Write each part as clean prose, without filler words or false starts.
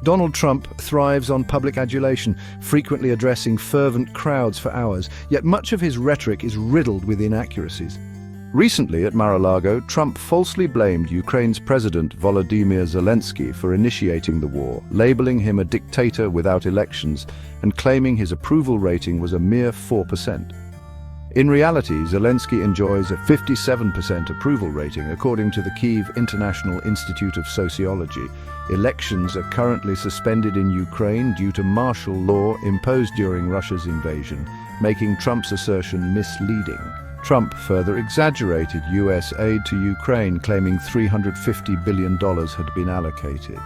Donald Trump thrives on public adulation, frequently addressing fervent crowds for hours, yet much of his rhetoric is riddled with inaccuracies. Recently at Mar-a-Lago, Trump falsely blamed Ukraine's President Volodymyr Zelensky for initiating the war, labeling him a dictator without elections and claiming his approval rating was a mere 4%. In reality, Zelensky enjoys a 57% approval rating, according to the Kyiv International Institute of Sociology. Elections are currently suspended in Ukraine due to martial law imposed during Russia's invasion, making Trump's assertion misleading. Trump further exaggerated U.S. aid to Ukraine, claiming $350 billion had been allocated.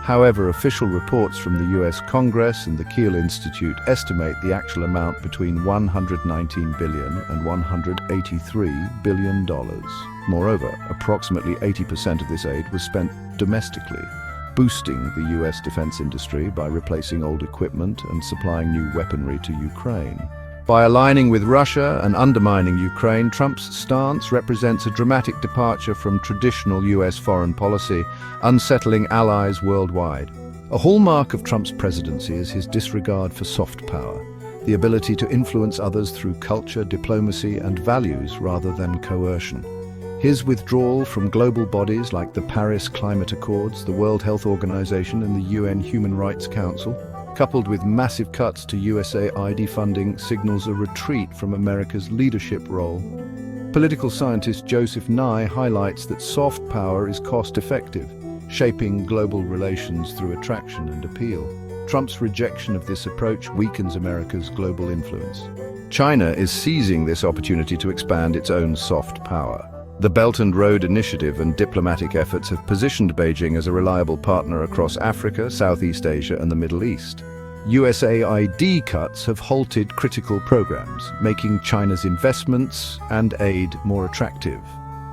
However, official reports from the U.S. Congress and the Kiel Institute estimate the actual amount between $119 billion and $183 billion. Moreover, approximately 80% of this aid was spent domestically, boosting the U.S. defense industry by replacing old equipment and supplying new weaponry to Ukraine. By aligning with Russia and undermining Ukraine, Trump's stance represents a dramatic departure from traditional U.S. foreign policy, unsettling allies worldwide. A hallmark of Trump's presidency is his disregard for soft power, the ability to influence others through culture, diplomacy, and values rather than coercion. His withdrawal from global bodies like the Paris Climate Accords, the World Health Organization, and the UN Human Rights Council, coupled with massive cuts to USAID funding, signals a retreat from America's leadership role. Political scientist Joseph Nye highlights that soft power is cost-effective, shaping global relations through attraction and appeal. Trump's rejection of this approach weakens America's global influence. China is seizing this opportunity to expand its own soft power. The Belt and Road Initiative and diplomatic efforts have positioned Beijing as a reliable partner across Africa, Southeast Asia, and the Middle East. USAID cuts have halted critical programs, making China's investments and aid more attractive.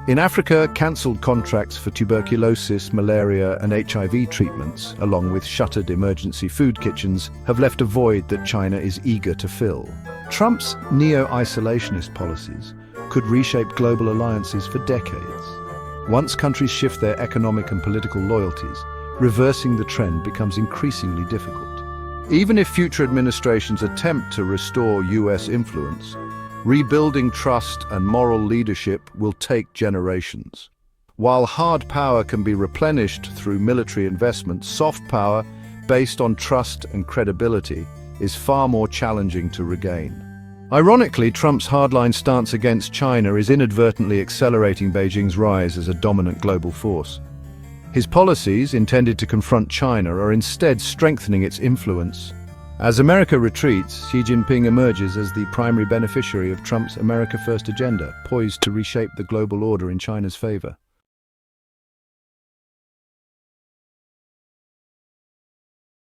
In Africa, cancelled contracts for tuberculosis, malaria, and HIV treatments, along with shuttered emergency food kitchens, have left a void that China is eager to fill. Trump's neo-isolationist policies could reshape global alliances for decades. Once countries shift their economic and political loyalties, reversing the trend becomes increasingly difficult. Even if future administrations attempt to restore U.S. influence, rebuilding trust and moral leadership will take generations. While hard power can be replenished through military investment, soft power, based on trust and credibility, is far more challenging to regain. Ironically, Trump's hardline stance against China is inadvertently accelerating Beijing's rise as a dominant global force. His policies, intended to confront China, are instead strengthening its influence. As America retreats, Xi Jinping emerges as the primary beneficiary of Trump's America First agenda, poised to reshape the global order in China's favor.